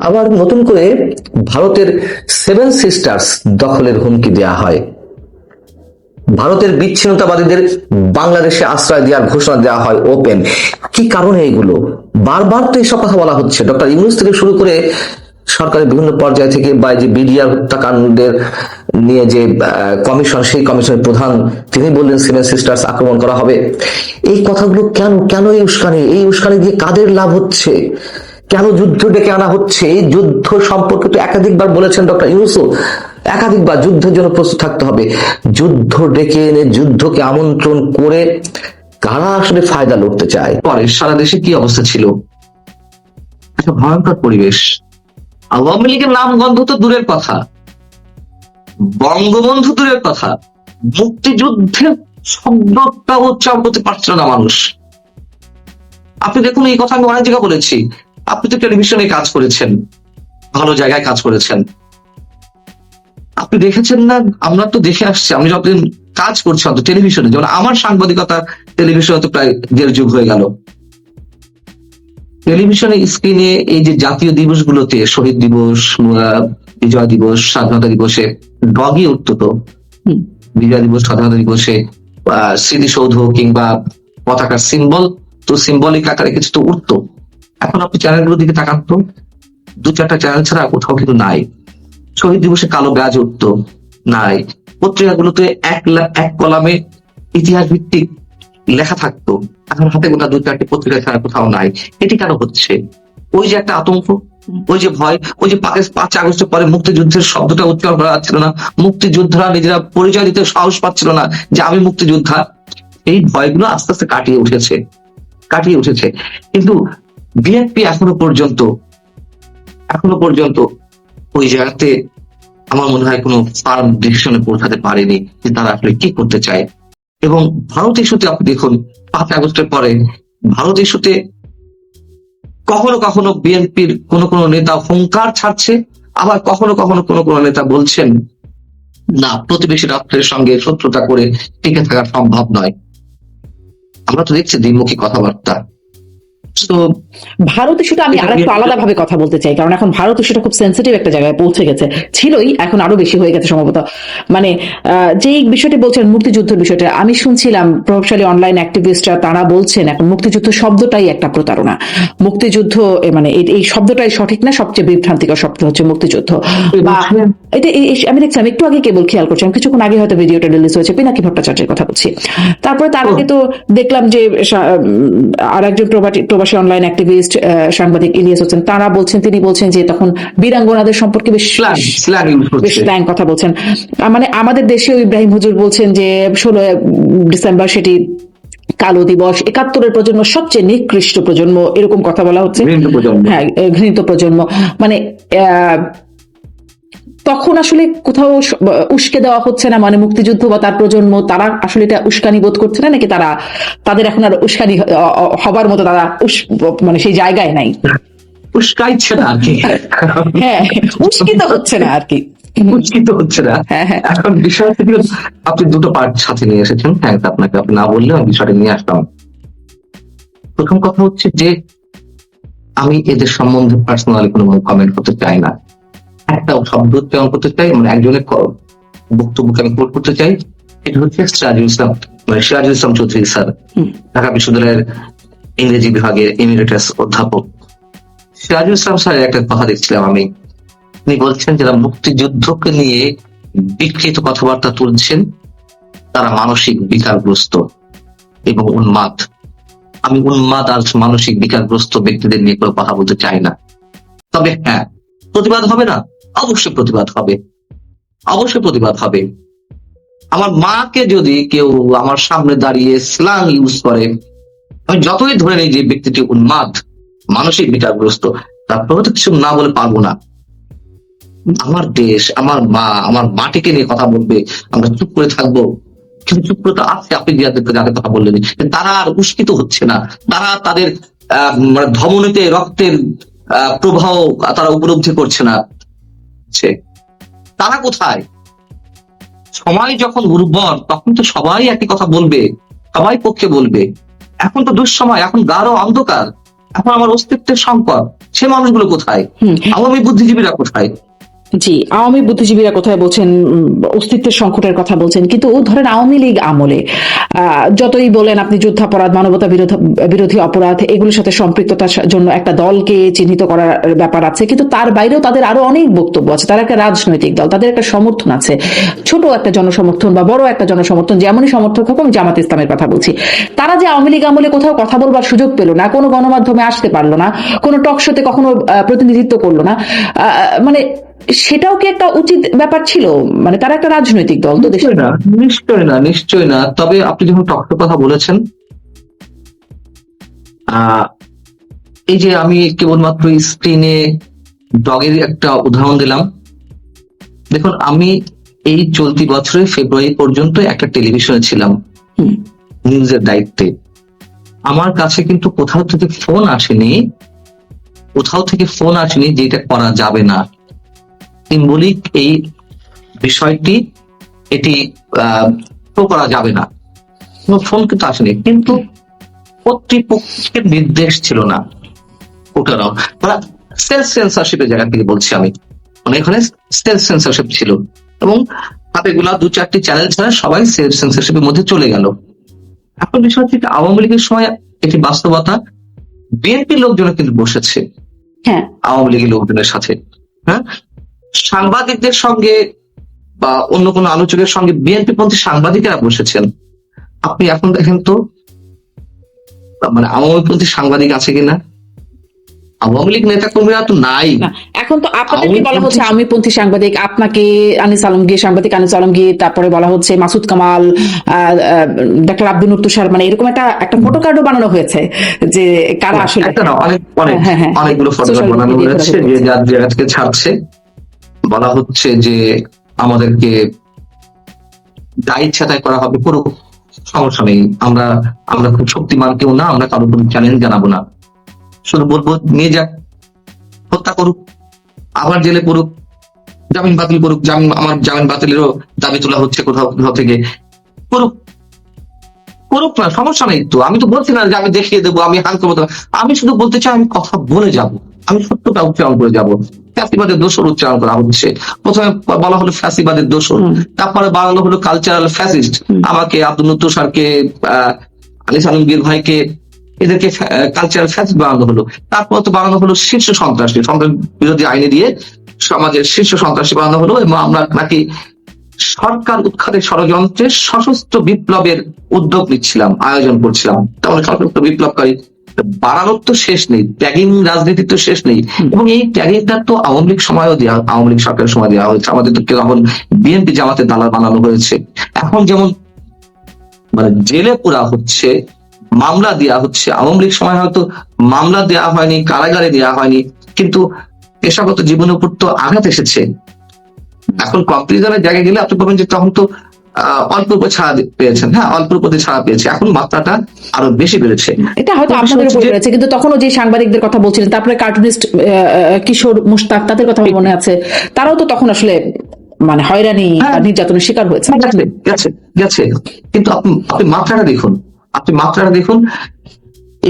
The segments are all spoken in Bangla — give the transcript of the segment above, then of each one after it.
আবার নতুন করে ভারতের 7 সিস্টার্স দখলের হুমকি দেওয়া হয়। ভারতের বিচ্ছিন্নতাবাদীদের বাংলাদেশে আশ্রয় দেওয়ার ঘোষণা দেওয়া হয় ওপেন। কি কারণে এগুলো? বারবার তো এইসব কথা বলা হচ্ছে, ডক্টর ইউনূস থেকে শুরু করে সরকারের বিভিন্ন পর্যায় থেকে, বা যে বিডিআর হত্যাকাণ্ডের নিয়ে যে কমিশন, সেই কমিশনের প্রধান তিনি বললেন 7 সিস্টার্স আক্রমণ করা হবে। এই কথাগুলো কেন কেন এই উস্কানি দিয়ে কাদের লাভ হচ্ছে? কেন যুদ্ধ ডেকে আনা হচ্ছে? এই যুদ্ধ সম্পর্কে তো একাধিকবার বলেছেন ডক্টর ইউনূসও, একাধিকবার যুদ্ধের জন্য প্রস্তুত থাকতে হবে। যুদ্ধ ডেকে এনে যুদ্ধকে আমন্ত্রণ করে কারা আসলে ফায়দা লুটতে চায়? পরে সারা দেশে কি অবস্থা ছিল, একটা ভয়ঙ্কর পরিবেশ। আওয়ামী লীগের নাম গন্ধ তো দূরের কথা, বঙ্গবন্ধু দূরের কথা, মুক্তিযুদ্ধের শব্দটা উচ্চারণ করতে পারছিল না মানুষ। আপনি দেখুন, এই কথা আমি অনেক জায়গায় বলেছি, আপনি তো টেলিভিশনে কাজ করেছেন, ভালো জায়গায় কাজ করেছেন, আপনি দেখেছেন না? আমরা তো দেখে আসছি, আমি যতদিন কাজ করছি অন্তত টেলিভিশনে, যেমন আমার সাংবাদিকতা টেলিভিশনে তো প্রায় 1.5 যুগ হয়ে গেল। টেলিভিশনে স্ক্রিনে এই যে জাতীয় দিবসগুলোতে, শহীদ দিবস, বিজয় দিবস, স্বাধীনতা দিবসে ডগই উঠতো, তো বিজয় দিবস, স্বাধীনতা দিবসে স্মৃতিসৌধ কিংবা পতাকার সিম্বল, তো সিম্বলিক আকারে কিছু তো উঠতো। এখন আপনি চ্যানেলগুলোর দিকে তাকান তো, 2-4টা চ্যানেল ছাড়া কোথাও কিন্তু নাই। শহীদ দিবসে কালো ব্যাজ উঠতো, নাই। পত্রিকাগুলোতে এক কলামে ইতিহাস ভিত্তিক লেখা থাকতো, এখন হাতে গোনা 2-4টি পত্রিকা ছাড়া কোথাও নাই। এটি কেন হচ্ছে? ওই যে একটা আতঙ্ক, ওই যে ভয়, ওই যে 5 আগস্টের পরে মুক্তিযুদ্ধের শব্দটা উচ্চারণ করা যাচ্ছিল না, মুক্তিযোদ্ধারা নিজেরা পরিচয় দিতে সাহস পাচ্ছিল না যে আমি মুক্তিযোদ্ধা। এই ভয়গুলো আস্তে আস্তে কাটিয়ে উঠেছে। কিন্তু বিএনপি এখনো পর্যন্ত ওই জায়গাতে আমার মনে হয় কোনো ফার্ম ডিসিশনে পৌঁছাতে পারেনি যে তারা আসলে কি করতে চায়। এবং ভারত ইস্যুতে আপনি দেখুন, 5 আগস্টের পরে ভারত ইস্যুতে কখনো কখনো বিএনপির কোন নেতা হুঙ্কার ছাড়ছে, আবার কখনো কোন নেতা বলছেন না, প্রতিবেশী রাষ্ট্রের সঙ্গে শত্রুতা করে টিকে থাকা সম্ভব নয়। আমরা তো দেখছি দ্বিমুখী কথাবার্তা। ভারত ইস্যুটা আমি আরেকটু আলাদা ভাবে কথা বলতে চাই, কারণ এখন ভারত ইস্যুটা খুব সেন্সিটিভ একটা জায়গায় পৌঁছে গেছে, ছিলই, এখন আরো বেশি হয়ে গেছে সম্ভবত। মানে যে বিষয়টি বলছেন মুক্তিযুদ্ধের বিষয়টা, আমি শুনছিলাম প্রভাবশালী অনলাইন অ্যাক্টিভিস্টরা তারা বলছেন এখন মুক্তিযুদ্ধ শব্দটাই একটা প্রতারণা। মুক্তিযুদ্ধ মানে এই শব্দটাই সঠিক না, সবচেয়ে বিভ্রান্তিকর শব্দ হচ্ছে মুক্তিযুদ্ধ। বা এটা আমি দেখছিলাম একটু আগে, কেবল খেয়াল করছিলাম, কিছুক্ষণ আগে হয়তো ভিডিওটা রিলিজ হয়েছে, পিনাকি ভট্টাচার্যের কথা বলছি। তারপরে তার আগে তো দেখলাম যে আর একজন প্রবাসী অনলাইন অ্যাক্টিভিস্ট সাংবাদিক ইলিয়াস হোসেন, তিনি বলছেন যে তখন বীরাঙ্গনাদের সম্পর্কে বেশ স্ল্যাং কথা বলছেন। মানে আমাদের দেশে ইব্রাহিম হুজুর বলছেন যে 16 ডিসেম্বর সেটি কালো দিবস, 71-এর প্রজন্ম সবচেয়ে নিকৃষ্ট প্রজন্ম, এরকম কথা বলা হচ্ছে। হ্যাঁ, ঘৃণিত প্রজন্ম। মানে তখন আসলে কোথাও উস্কে দেওয়া হচ্ছে না, মানে মুক্তিযুদ্ধ বা তার প্রজন্ম, তারা আসলে এটা উস্কানি বোধ করছে না, নাকি তাদের এখন আর উস্কানি হবার মতো তারা মানে সেই জায়গায় নাই, উস্কাইছে না আর কি। হ্যাঁ, উস্কিত হচ্ছে না আর কি, উস্কিত হচ্ছে না। এখন বিষয় থেকে আপনি দুটো পার্ট সাথে নিয়ে এসেছেন। হ্যাঁ, আপনাকে আপনি না বললে আমি বিষয়টা নিয়ে আসতাম। প্রথম কথা হচ্ছে যে আমি এদের সম্বন্ধে পার্সোনালি কোনো কমেন্ট করতে চাই না, একটা শব্দ উচ্চারণ করতে চাই, মানে একজনের বক্তব্যকে আমি কোট করতে চাই। এটা হচ্ছে সিরাজুল ইসলাম চৌধুরী স্যার, ঢাকা বিশ্ববিদ্যালয়ের ইংরেজি বিভাগের এমিরেটাস অধ্যাপক। সিরাজুল ইসলাম স্যারের একটা কথা দেখছিলাম আমি, তিনি বলছেন যারা মুক্তিযুদ্ধকে নিয়ে বিকৃত কথাবার্তা তুলছেন তারা মানসিক বিকারগ্রস্ত এবং উন্মাদ। আমি উন্মাদ আর মানসিক বিকারগ্রস্ত ব্যক্তিদের নিয়ে কোনো কথা বলতে চাই না। তবে হ্যাঁ, প্রতিবাদ হবে না? অবশ্যই প্রতিবাদ হবে। আমার মাকে যদি কেউ আমার সামনে দাঁড়িয়ে স্ল্যাং ইউজ করে, আমি যতই ধরে নিই যে ব্যক্তিটি উন্মাদ, মানসিক বিকারগ্রস্ত, তারপরে তো কিছু না বলে পারবো না। আমার দেশ, আমার মা, আমার মাটিকে নিয়ে কথা বলবে, আমরা চুপ করে থাকবো? কিন্তু চুপ করে তো আছে, আপনি যাদের কথা বললেন, তারা আর উস্কিত হচ্ছে না, তারা তাদের মানে ধমনীতে রক্তের প্রবাহ তারা উপলব্ধি করছে না। তারা কোথায়? সময় যখন উর্বর তখন তো সবাই একই কথা বলবে, সবাই পক্ষে বলবে। এখন তো দুঃসময়, এখন গাঢ় অন্ধকার, এখন আমার অস্তিত্বের সংকট, সে মানুষগুলো কোথায়? আওয়ামী বুদ্ধিজীবীরা কোথায়? জি, আওয়ামী বুদ্ধিজীবীরা কোথায় বলছেন, অস্তিত্বের সংকটের কথা বলছেন, কিন্তু ধরেন আওয়ামী লীগ আমলে যতই বলেন আপনি যুদ্ধাপরাধ, মানবতা বিরোধী অপরাধ, এগুলোর সাথে সম্পৃক্ততার জন্য একটা দলকে চিহ্নিত করার ব্যাপার আছে, কিন্তু তার বাইরেও তাদের আরো অনেক বক্তব্য আছে। তারা একটা রাজনৈতিক দল, তাদের একটা সমর্থন আছে, ছোট একটা জনসমর্থন বা বড় একটা জনসমর্থন, যেমনই সমর্থক হোক, আমি জামাত ইসলামের কথা বলছি। তারা যে আওয়ামী লীগ আমলে কোথাও কথা বলবার সুযোগ পেল না, কোনো গণমাধ্যমে আসতে পারলো না, কোনো টক শোতে কখনো প্রতিনিধিত্ব করলো না, মানে সেটাও কি একটা উচিত ব্যাপার ছিল? মানে তারা একটা রাজনৈতিক দল তো দেশের। নিশ্চয় না। তবে আপনি যখন টকশোর কথা বলেছেন, এই যে আমি কেবলমাত্র স্ক্রিনে ডগের একটা উদাহরণ দিলাম। দেখুন, আমি এই চলতি বছরের ফেব্রুয়ারি পর্যন্ত একটা টেলিভিশনে ছিলাম নিউজের দায়িত্বে। আমার কাছে কিন্তু কোথাও থেকে ফোন আসেনি যে এটা করা যাবে না, সিম্বলিক এই বিষয়টি, এটি করা যাবে না, কোনো ফোন কিন্তু আসেনি। কিন্তু কর্তৃপক্ষের নির্দেশ ছিল না, ওটারাও তারা সেলফ সেন্সরশিপের জায়গা থেকে বলছি আমি, মানে এখানে সেলফ সেন্সরশিপ ছিল, এবং হাতে গোলা 2-4টি চ্যানেল ছাড়া সবাই সেলফ সেন্সরশিপের মধ্যে চলে গেল। এখন বিষয় থেকে আওয়ামী লীগের সময় এটি বাস্তবতা, বিএনপির লোকজন কিন্তু বসেছে আওয়ামী লীগের লোকজনের সাথে, হ্যাঁ, সাংবাদিকদের সঙ্গে বা অন্য কোনো আলোচকের সঙ্গে বিএনপি পন্থী সাংবাদিকেরা বসেছেন। আপনি এখন দেখেন তো, মানে আওয়ামী পন্থী সাংবাদিক আছে কিনা? আওয়ামী লীগ নেতা কর্মীরা তো নাই। এখন তো আপনাদেরকে বলা হচ্ছে আওয়ামী পন্থী সাংবাদিক, আপনাকে সাংবাদিক আনিস আলমগীর, তারপরে বলা হচ্ছে মাসুদ কামাল, ডক্টর আব্দুল নূর তুষার, মানে এরকম একটা ফটো কার্ডও বানানো হয়েছে যে কারা আসলে অনেকগুলো ফটো কার্ড বানানো হয়েছে, যে যার জায়গা থেকে ছাড়ছে। বলা হচ্ছে যে আমাদেরকে দায়ী ছাঁটাই করা হবে, পুরো সমস্যা নেই, আমরা খুব শক্তিমান কেউ না, আমরা কারোর কোনো চ্যালেঞ্জ জানাবো না, শুধু বলবো নিয়ে যাক, হত্যা করুক, আবার জেলে পড়ুক, জামিন বাতিল করুক, আমার জামিন বাতিলেরও দাবি তোলা হচ্ছে কোথাও থেকে, করুক না, সমস্যা নেই তো। আমি তো বলছি না যে আমি দেখিয়ে দেবো, আমি হাল করবো, আমি শুধু বলতে চাই আমি কথা বলে যাব, আমি সত্যটা উচ্চারণ করে যাব। ফ্যাসিবাদের দোষর উচ্চারণ করা হচ্ছে, প্রথমে বলা হলো ফ্যাসিবাদের দোষর, তারপরে বাংলা হলো কালচারাল ফ্যাসিস্ট, আমাকে আব্দুল নূর তুষারকে, আনিস আলমগীর ভাইকে, এদেরকে কালচারাল ফ্যাসিস্ট বানানো হলো। তারপর তো বানানো হলো শীর্ষ সন্ত্রাসী, সন্ত্রাস বিরোধী আইনে দিয়ে সমাজের শীর্ষ সন্ত্রাসী বানানো হলো, এবং আমরা নাকি সরকার উৎখাতের ষড়যন্ত্রে সশস্ত্র বিপ্লবের উদ্যোগ নিচ্ছিলাম, আয়োজন করছিলাম। তাহলে সশস্ত্র বিপ্লবকারী বাড়ানোর তো শেষ নেই, ট্যাগিং রাজনীতির তো শেষ নেই। এবং এই ট্যাগিংটা তো আওয়ামী লীগ সময়ও দেওয়া, আওয়ামী লীগ সরকারের সময় দেওয়া হয়েছে, আমাদের তো তখন বিএনপি জামাতের দালাল বানানো হয়েছে। এখন যেমন মানে জেলে পুরা হচ্ছে, মামলা দেওয়া হচ্ছে, আওয়ামী লীগ সময় হয়তো মামলা দেওয়া হয়নি, কারাগারে দেওয়া হয়নি, কিন্তু পেশাগত জীবনের উপর তো আঘাত এসেছে। এখন কম্পারিজনের জায়গায় গেলে আপনি বলবেন যে তখন তো অল্প ছাড়া পেয়েছেন, হ্যাঁ অল্প ছাড়া পেয়েছে, এখন মাত্রাটা আরো বেশি বেড়েছে। এটা হয়তো আপনাদের উপর রয়েছে, কিন্তু তখনও যে সাংবাদিকদের কথা বলছিলেন, তারপরে কার্টুনিস্ট কিশোর মুশতাক, তাদের কথা মনে আছে, তারাও তো তখন আসলে মানে হয়রানি নির্যাতনের শিকার হয়েছে। গেছে কিন্তু আপনি মাত্রাটা দেখুন,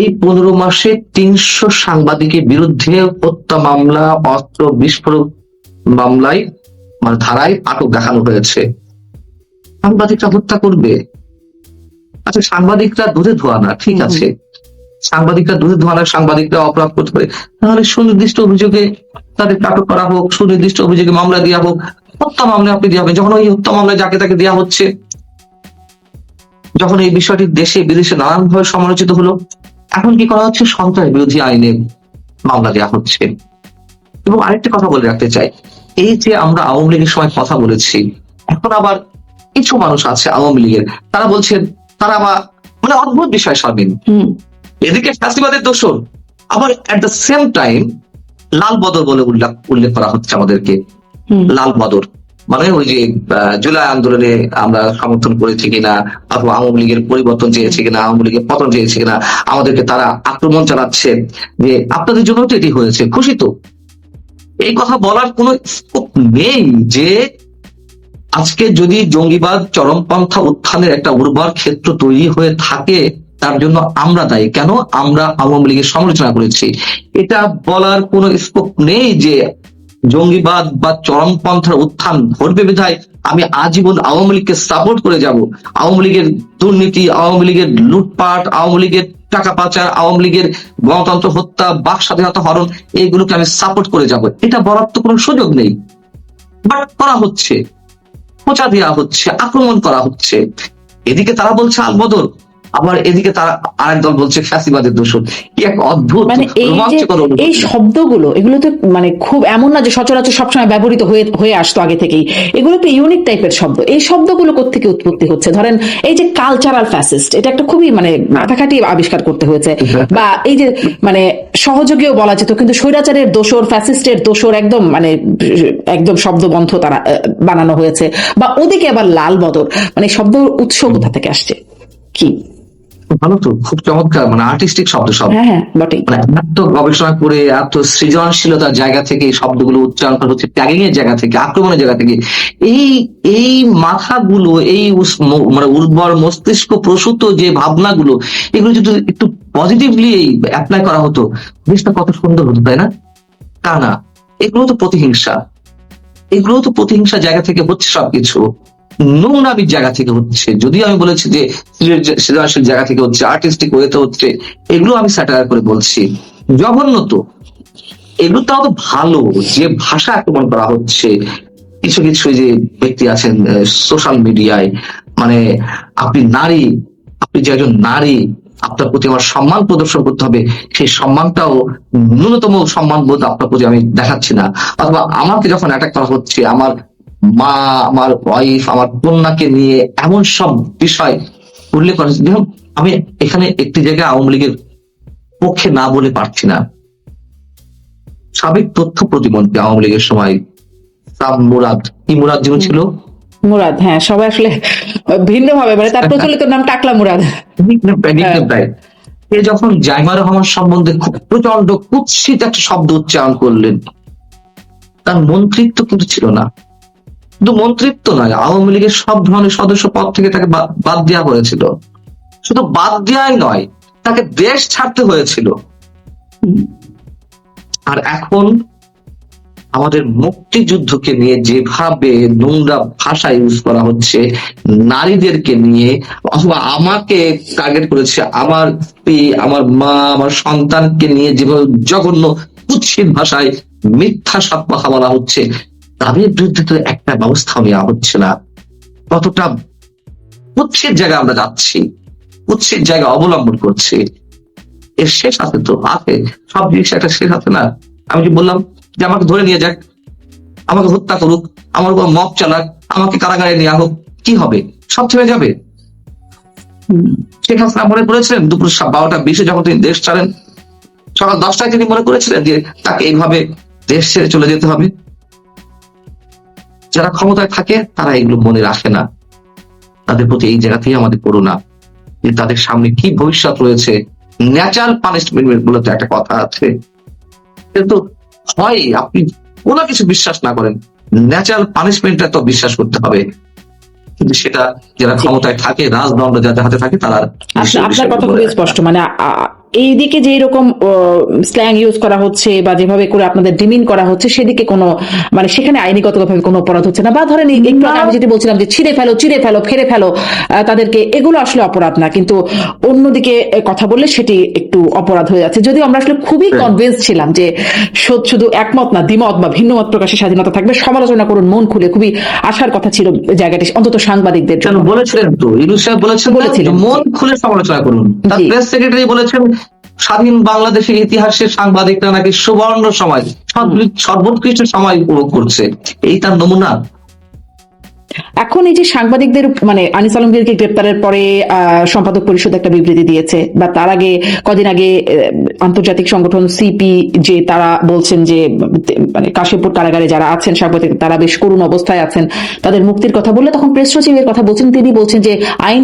এই 15 মাসে 300 সাংবাদিকের বিরুদ্ধে হত্যা মামলা, অস্ত্র বিস্ফোরক মামলায়, মানে ধারায় আটক দেখানো হয়েছে। সাংবাদিকরা হত্যা করবে? আচ্ছা, সাংবাদিকরা দুধে ধোয়া না, ঠিক আছে, সাংবাদিকরা দুধে ধোয়া না, সাংবাদিকরা অপরাধ করতে পারে, তাহলে সুনির্দিষ্ট অভিযোগে তাদের আটক করা হোক, সুনির্দিষ্ট অভিযোগে মামলা দেওয়া হোক। হত্যা মামলা আপনি দেওয়া হবে, যখন ওই হত্যা মামলায় যাকে তাকে দেওয়া হচ্ছে, যখন এই বিষয়টি দেশে বিদেশে নানানভাবে সমালোচিত হলো, এখন কি করা হচ্ছে? সন্ত্রাস বিরোধী আইনে মামলা দেওয়া হচ্ছে। এবং আরেকটা কথা বলে রাখতে চাই, এই যে আমরা আওয়ামী লীগের সময় কথা বলেছি, এখন আবার কিছু মানুষ আছে আওয়ামী লীগের, তারা বলছেন, তারা আবার মানে অদ্ভুত বিষয় শারমিন, এদিকে ফ্যাসিবাদের দোষর, আবার এট দ্য সেম টাইম লাল বদর বলে উল্লেখ করা হচ্ছে আমাদেরকে। লাল বদর মানে ওই যে জুলাই আন্দোলনে আমরা সমর্থন করেছি কিনা, অথবা আওয়ামী লীগের পরিবর্তন চেয়েছে কিনা, আওয়ামী লীগের পতন চেয়েছে কিনা, আমাদেরকে তারা আক্রমণ চালাচ্ছে যে আপনাদের জন্য তো এটি হয়েছে, খুশি তো? এই কথা বলার কোনো স্কোপ নেই যে আজকে যদি জঙ্গিবাদ চরমপন্থা উত্থানের একটা উর্বর ক্ষেত্র তৈরি হয়ে থাকে, তার জন্য আমরা দায়ী। কেন? আমরা আওয়ামী লীগের সমালোচনা করেছি। এটা বলার কোনো স্কোপ নেই যে জঙ্গিবাদ বা চরমপন্থার উত্থান ঘটবে বিধায় আমি আজীবন আওয়ামী লীগকে সাপোর্ট করে যাব। আওয়ামী লীগের দুর্নীতি, আওয়ামী লীগের লুটপাট, আওয়ামী লীগের টাকা পাচার, আওয়ামী লীগের গণতন্ত্র হত্যা, বাক স্বাধীনতা হরণ, এইগুলোকে আমি সাপোর্ট করে যাব, এটা বলার তো কোনো সুযোগ নেই। বাট করা হচ্ছে, খোঁচা দেওয়া হচ্ছে, আক্রমণ করা হচ্ছে। এদিকে তারা বলছে আলবদর, আবার এদিকে তারা আরেক দল বলছে ফ্যাসিবাদের দোষর। কি এক অদ্ভুত মানে এই যে রোমাঞ্চকর অনুভূতি। এই শব্দগুলো, এগুলো তো মানে খুব এমন না যে সচরাচর সবসময় ব্যবহৃত হয়ে আসতো আগে থেকেই। এগুলো তো ইউনিক টাইপের শব্দ। এই শব্দগুলো কোত্থেকে উৎপত্তি হচ্ছে? ধরেন এই যে কালচারাল ফ্যাসিস্ট, এটা একটা খুবই মানে মাথা খাটিয়ে আবিষ্কার করতে হয়েছে। বা এই যে মানে সহযোগীও বলা যেত, কিন্তু স্বৈরাচারের দোষর, ফ্যাসিস্টের দোষর একদম মানে একদম শব্দবন্ধ তারা বানানো হয়েছে। বা ওদিকে আবার লাল বদর, মানে শব্দ উৎস কোথা থেকে আসছে কি? ভালো তো, খুব চমৎকার, মানে আর্টিস্টিক শব্দ সব। হ্যাঁ হ্যাঁ বটেই। মানে এত গবেষণা করে, এত সৃজনশীলতার জায়গা থেকে এই শব্দগুলো উচ্চারণ করা হচ্ছে, ট্যাগিং এর জায়গা থেকে, আক্রমণের জায়গা থেকে। এই এই মাথাগুলো, এই মানে উর্বর মস্তিষ্ক প্রসূত যে ভাবনাগুলো, এগুলো যদি একটু পজিটিভলি অ্যাপ্লাই করা হতো, দেশটা কত সুন্দর হতো, তাই না? তা না, এগুলো তো প্রতিহিংসা, এগুলো তো প্রতিহিংসা জায়গা থেকে হচ্ছে সবকিছু। নোংরামির জায়গা থেকে হচ্ছে। যদিও আমি বলেছি যে সৃজনশীল জায়গা থেকে হচ্ছে, আর্টিস্টিক ওয়েতে হচ্ছে, এগুলো আমি স্যাটায়ার করে বলছি। জঘন্য তো এগুলো, তাও তো ভালো যে ভাষা আক্রমণ করা হচ্ছে। কিছু কিছু যে ব্যক্তি আছেন সোশ্যাল মিডিয়ায়, মানে আপনি নারী, আপনি যে একজন নারী, আপনার প্রতি আমার সম্মান প্রদর্শন করতে হবে, সেই সম্মানটাও, ন্যূনতম সম্মান বোধ আপনার প্রতি আমি দেখাচ্ছি না। অথবা আমাকে যখন অ্যাটাক করা হচ্ছে, আমার মা, আমার ওয়াইফ, আমার কন্যাকে নিয়ে এমন সব বিষয় উল্লেখ করা হচ্ছে। দেখুন, আমি এখানে একটি জায়গায় আওয়ামী লীগের পক্ষে না বলে পারছি না। সাবেক তথ্য প্রতিমন্ত্রী আওয়ামী লীগের সময় মুরাদ, কি মুরাদ যেন ছিল, মুরাদ, হ্যাঁ সবাই আসলে ভিন্ন ভাবে, মানে তার প্রচলিত নাম টাকলা মুরাদ। সে যখন জাইমা রহমান সম্বন্ধে খুব প্রচন্ড কুৎসিত একটা শব্দ উচ্চারণ করলেন, তার মন্ত্রিত্ব কিন্তু ছিল না। শুধু মন্ত্রিত্ব নয়, আওয়ামী লীগের সব ধরনের সদস্য পদ থেকে তাকে বাদ দেওয়া হয়েছিল। শুধু বাদ দেওয়াই নয়, তাকে দেশ ছাড়তে হয়েছিল। আর এখন আমাদের মুক্তিযুদ্ধকে নিয়ে যেভাবে নোংরা ভাষা ইউজ করা হচ্ছে, নারীদেরকে নিয়ে, অথবা আমাকে টার্গেট করেছে, আমার স্ত্রী, আমার মা, আমার সন্তানকে নিয়ে যেভাবে জঘন্য কুৎসিত ভাষায় মিথ্যা সব কথা বলা হচ্ছে, তাদের বিরুদ্ধে তো একটা ব্যবস্থা নেওয়া হচ্ছে না। কতটা কুৎসিত জায়গায় আমরা যাচ্ছি, কুৎসিত জায়গা অবলম্বন করছি। এর শেষ আছে তো? আছে, সব জিনিস একটা শেষ আছে না? আমি যে বললাম যে আমাকে ধরে নিয়ে যাক, আমাকে হত্যা করুক, আমার উপর মব চালাক, আমাকে কারাগারে নেওয়া হোক, কি হবে? সব থেমে যাবে? শেখ হাসিনা মনে করেছিলেন দুপুর 12:20 যখন তিনি দেশ ছাড়েন, সকাল 10টায় তিনি মনে করেছিলেন যে তাকে এইভাবে দেশ ছেড়ে চলে যেতে হবে? যারা ক্ষমতায় থাকে তারা এগুলো মনে রাখে না। তাদের প্রতি এই জায়গাতেই আমাদের করুণা, যে তাদের সামনে কি ভবিষ্যৎ রয়েছে। ন্যাচারাল পানিশমেন্ট বলে তো একটা কথা আছে, কিন্তু হয় আপনি কোনো কিছু বিশ্বাস না করেন, ন্যাচারাল পানিশমেন্টটা তো বিশ্বাস করতে হবে। কিন্তু সেটা যারা ক্ষমতায় থাকে, রাজদণ্ড যাদের হাতে থাকে, তারা আপনার কথা খুবই স্পষ্ট। মানে এইদিকে যে এরকম স্ল্যাং ইউজ করা হচ্ছে বা যেভাবে করে আপনাদের ডিমিন করা হচ্ছে, সেদিকে কোনো মানে সেখানে আইনিগতভাবে কোনো অপরাধ হচ্ছে না। বা ধরেন একটু আগে আমি যেটা বলছিলাম যে চিড়ে ফেলো, ফেরে ফেলো তাদেরকে, এগুলো আসলে অপরাধ না, কিন্তু অন্যদিকে কথা বললে সেটি একটু অপরাধ হয়ে যাচ্ছে। যদিও আমরা আসলে খুবই কনভিন্স ছিলাম যে শুধু একমত না, দ্বিমত বা ভিন্ন মত প্রকাশের স্বাধীনতা থাকবে, সমালোচনা করুন মন খুলে, খুবই আশার কথা ছিল জায়গাটি, অন্তত সাংবাদিকদের জন্য। বলেছিলেন তো, ইউনূস সাহেব বলেছিলেন মন খুলে সমালোচনা করুন। তার প্রেস সেক্রেটারি বলেছেন স্বাধীন বাংলাদেশের ইতিহাসের সাংবাদিকরা নাকি সুবর্ণ সময়, সর্বোৎকৃষ্ট সময় উপভোগ করছে। এই তার নমুনা। এখন এই যে সাংবাদিকদের মানে আনিস আলমগীরকে গ্রেপ্তারের পরে সম্পাদক পরিষদ একটা বিবৃতি দিয়েছে, বা তার আগে কদিন আগে আন্তর্জাতিক সংগঠন সিপি যে তারা বলছেন যে মানে কাশীপুর কারাগারে যারা আছেন সাংবাদিক, তারা বেশ করুণ অবস্থায় আছেন, তাদের মুক্তির কথা বললে তখন প্রেস সচিবের কথা বলছেন, তিনি বলছেন যে আইন